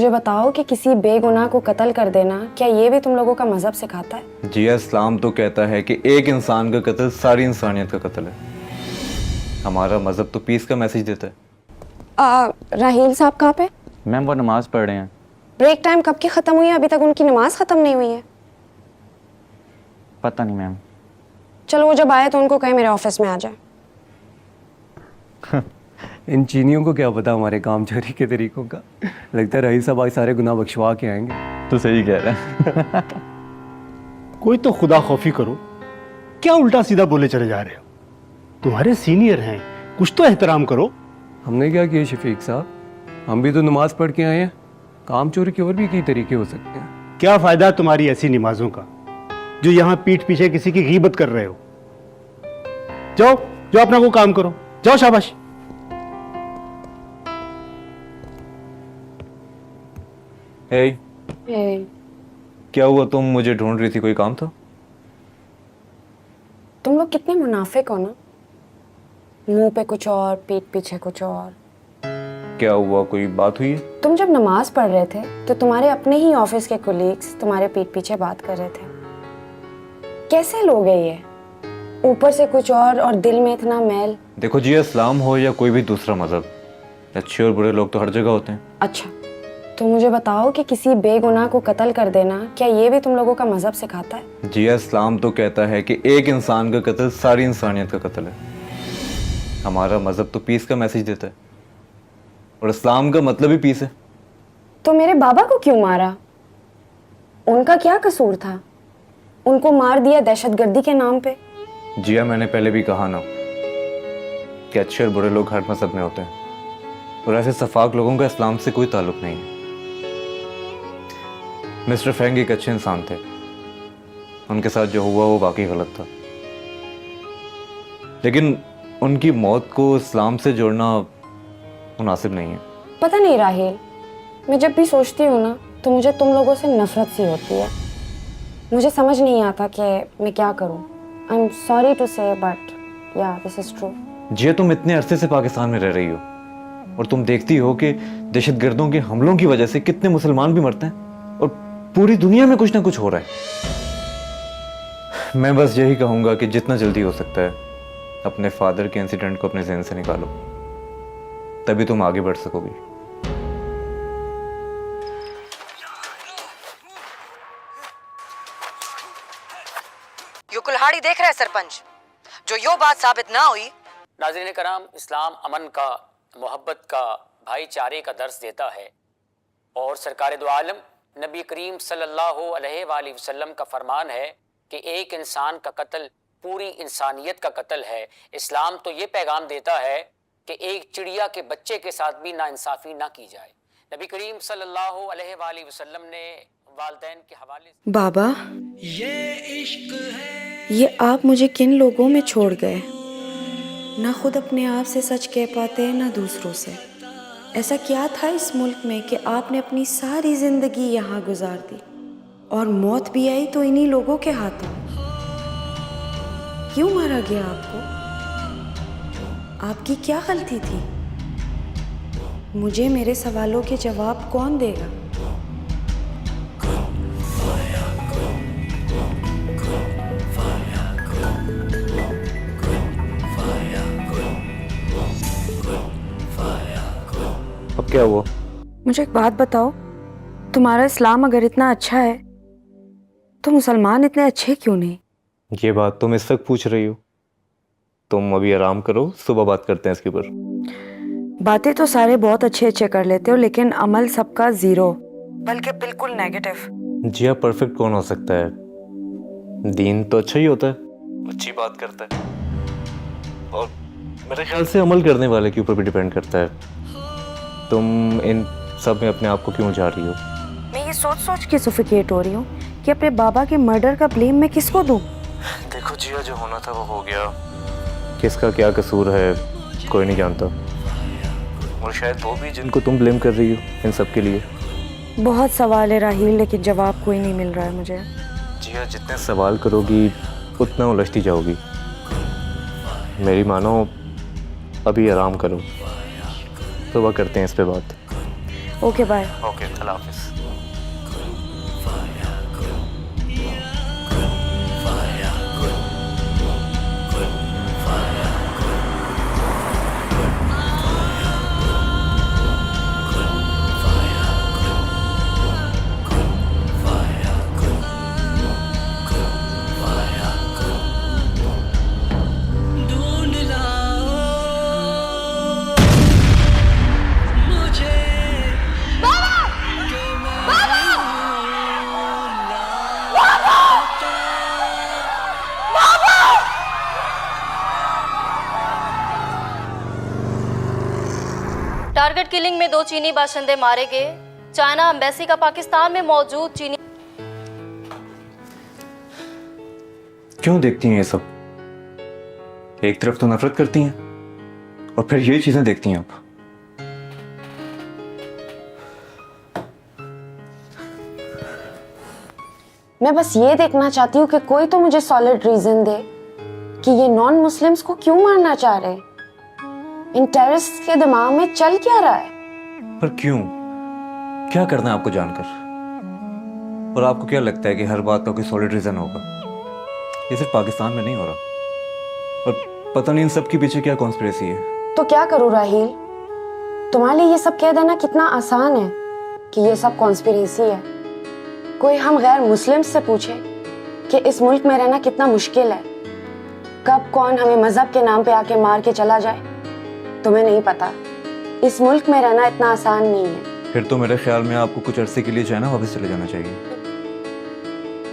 मुझे बताओ कि किसी बेगुनाह को कत्ल कर देना क्या ये भी तुम लोगों का मजहब सिखाता है? जी इस्लाम तो कहता है कि एक इंसान का कत्ल सारी इंसानियत का कत्ल है। हमारा मजहब तो पीस का मैसेज देता है। राहील साहब कहाँ पे? मैम वो नमाज पढ़ रहे हैं। ब्रेक टाइम कब की खत्म हुई है, अभी तक उनकी नमाज खत्म नहीं हुई है। पता नहीं मैम। चलो वो जब आए तो उनको कहे मेरे ऑफिस में आ जाए। इन चीनियों को क्या पता हमारे काम चोरी के तरीकों का। लगता है रहील साहब आज सारे गुनाह बख्शवा के आएंगे। तो सही कह रहे हैं। कोई तो खुदा खौफी करो, क्या उल्टा सीधा बोले चले जा रहे हो? तुम्हारे सीनियर हैं, कुछ तो एहतराम करो। हमने क्या किया शफीक साहब, हम भी तो नमाज पढ़ के आए हैं। काम चोरी के और भी कई तरीके हो सकते हैं। क्या फायदा तुम्हारी ऐसी नमाजों का जो यहाँ पीठ पीछे किसी की गीबत कर रहे हो? जाओ जाओ अपना को काम करो, जाओ शाबाश। हे, क्या हुआ, तुम मुझे ढूंढ रही थी, कोई काम था? तुम लोग कितने मुनाफिक हो ना, मुंह पे कुछ और पीठ पीछे कुछ और। क्या हुआ, कोई बात हुई है? तुम जब नमाज पढ़ रहे थे तो तुम्हारे अपने ही ऑफिस के कोलीग्स तुम्हारे पीठ पीछे बात कर रहे थे। कैसे लोग हैं ये, ऊपर से कुछ और दिल में इतना मैल। देखो जी, इस्लाम हो या कोई भी दूसरा मजहब, अच्छे और बुरे लोग तो हर जगह होते हैं। अच्छा, तो मुझे बताओ कि किसी बेगुनाह को कत्ल कर देना क्या ये भी तुम लोगों का मजहब सिखाता है? जी इस्लाम तो कहता है कि एक इंसान का कत्ल सारी इंसानियत का कत्ल है। हमारा मजहब तो पीस का मैसेज देता है, और इस्लाम का मतलब ही पीस है। तो मेरे बाबा को क्यों मारा? उनका क्या कसूर था? उनको मार दिया दहशतगर्दी के नाम पे। जिया, मैंने पहले भी कहा ना कि अच्छे और बुरे लोग हर मजहब में होते हैं, और ऐसे सफाक लोगों का इस्लाम से कोई ताल्लुक नहीं है। मिस्टर फैंग एक अच्छे इंसान थे, उनके साथ जो हुआ वो वाकई गलत था, लेकिन उनकी मौत को इस्लाम से जोड़ना मुनासिब नहीं है। पता नहीं राहील, मैं जब भी सोचती हूँ ना तो मुझे तुम लोगों से नफरत सी होती है। मुझे समझ नहीं आता कि मैं क्या करूँ। आई एम सॉरी टू से बट या दिस इज ट्रू। जिया, तुम इतने अरसे से पाकिस्तान में रह रही हो और तुम देखती हो कि दहशतगर्दों के हमलों की वजह से कितने मुसलमान भी मरते हैं और पूरी दुनिया में कुछ ना कुछ हो रहा है। मैं बस यही कहूंगा कि जितना जल्दी हो सकता है अपने फादर के इंसिडेंट को अपने ज़हन से निकालो, तभी तुम आगे बढ़ सकोगी। यो कुल्हाड़ी देख रहे हैं सरपंच, जो यो बात साबित ना हुई। नाज़रीन कराम, इस्लाम अमन का, मोहब्बत का, भाईचारे का दर्स देता है, और सरकार दो आलम नबी करीम सल्लल्लाहु अलैहि वसल्लम का फरमान है कि एक इंसान का कत्ल पूरी इंसानियत का कत्ल है। इस्लाम तो ये पैगाम देता है कि एक चिड़िया के बच्चे के साथ भी नाइंसाफ़ी ना की जाए। नबी करीम सल्लल्लाहु अलैहि वसल्लम ने वालिदैन के हवाले से। बाबा, ये आप मुझे किन लोगों में छोड़ गए? ना खुद अपने आप से सच कह पाते ना दूसरों से। ऐसा क्या था इस मुल्क में कि आपने अपनी सारी जिंदगी यहाँ गुजार दी और मौत भी आई तो इन्हीं लोगों के हाथों। क्यों मारा गया आपको? आपकी क्या गलती थी? मुझे मेरे सवालों के जवाब कौन देगा? अब क्या हुआ? मुझे एक बात बताओ, तुम्हारा इस्लाम अगर इतना अच्छा है तो मुसलमान इतने अच्छे क्यों नहीं? ये बात तुम इस वक्त पूछ रही हो? तुम अभी आराम करो, सुबह बात करते हैं इसके ऊपर। बातें तो सारे बहुत अच्छे अच्छे कर लेते हो, लेकिन अमल सबका जीरो, बल्कि बिल्कुल नेगेटिव। जिया, परफेक्ट कौन हो सकता है? दीन तो अच्छा ही होता है, अच्छी बात करता है, और मेरे ख्याल से अमल करने वाले के ऊपर भी डिपेंड करता है। तुम इन सब में अपने आप को क्यों उलझा रही हो? मैं ये सोच सोच के सफोकेट हो रही हूँ कि अपने बाबा के मर्डर का ब्लेम मैं किसको दूँ? देखो जिया, जो होना था वो हो गया, किसका क्या कसूर है कोई नहीं जानता, और शायद वो भी जिनको तुम ब्लेम कर रही हो इन सब के लिए। बहुत सवाल है राहील, लेकिन जवाब कोई नहीं मिल रहा है मुझे। जिया, जितने सवाल करोगी उतना उलझती जाओगी। मेरी मानो, अभी आराम करो, सुबह करते हैं इस पे बात। Okay bye. ओके, अल्लाह हाफिज। टारगेट किलिंग में 2 चीनी बाशिंदे मारे गए। चाइना एम्बेसी का पाकिस्तान में मौजूद चीनी। क्यों देखती हैं ये सब? एक तरफ तो नफरत करती हैं और फिर ये चीजें देखती हैं आप। मैं बस ये देखना चाहती हूँ कि कोई तो मुझे सॉलिड रीजन दे कि ये नॉन मुस्लिम्स को क्यों मारना चाह रहे हैं। इन टेररिस्ट के दिमाग में चल क्या रहा है? पर क्यों? क्या करना है आपको जानकर? और आपको क्या लगता है कि हर बात का कोई सॉलिड रीजन होगा? ये सिर्फ पाकिस्तान में नहीं हो रहा। और पता नहीं इन सब के पीछे क्या कॉन्स्पिरेसी है। तो क्या करूँ राहील? तुम्हारे लिए ये सब कह देना कितना आसान है कि ये सब कॉन्स्पिरेसी है। कोई हम गैर मुस्लिम से पूछे कि इस मुल्क में रहना कितना मुश्किल है, कब कौन हमें मजहब के नाम पे आके मार के चला जाए, तुम्हें नहीं पता। इस मुल्क में रहना इतना आसान नहीं है। फिर तो मेरे ख्याल में आपको कुछ अरसे के लिए जो है ना वापस चले जाना चाहिए।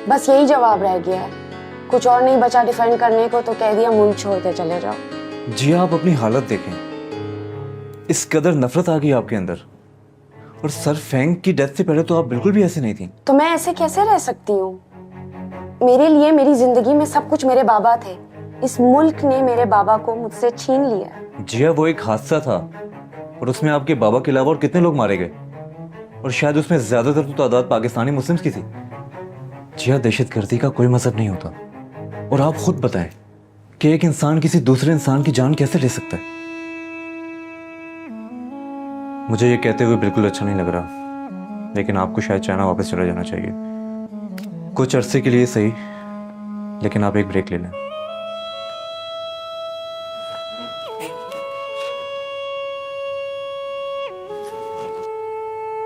बस यही जवाब रह गया है, कुछ और नहीं बचा डिफेंड करने को, तो कह दिया मुल्क छोड़ के चले जाओ। जी आप अपनी हालत देखें, इस कदर नफरत आ गई आपके अंदर। और सर फेंग की डेथ से पहले तो आप बिल्कुल भी ऐसे नहीं थी। तो मैं ऐसे कैसे रह सकती हूँ? मेरे लिए मेरी जिंदगी में सब कुछ मेरे बाबा थे। इस मुल्क ने मेरे बाबा को मुझसे छीन लिया। जिया वो एक हादसा था और उसमें आपके बाबा के अलावा और कितने लोग मारे गए, और शायद उसमें ज्यादातर तो तादाद पाकिस्तानी मुस्लिम्स की थी। जिया दहशतगर्दी का कोई मजहब नहीं होता। और आप खुद बताएं कि एक इंसान किसी दूसरे इंसान की जान कैसे ले सकता है? मुझे ये कहते हुए बिल्कुल अच्छा नहीं लग रहा, लेकिन आपको शायद चाइना वापस चला जाना चाहिए। कुछ अरसे के लिए सही, लेकिन आप एक ब्रेक ले लें।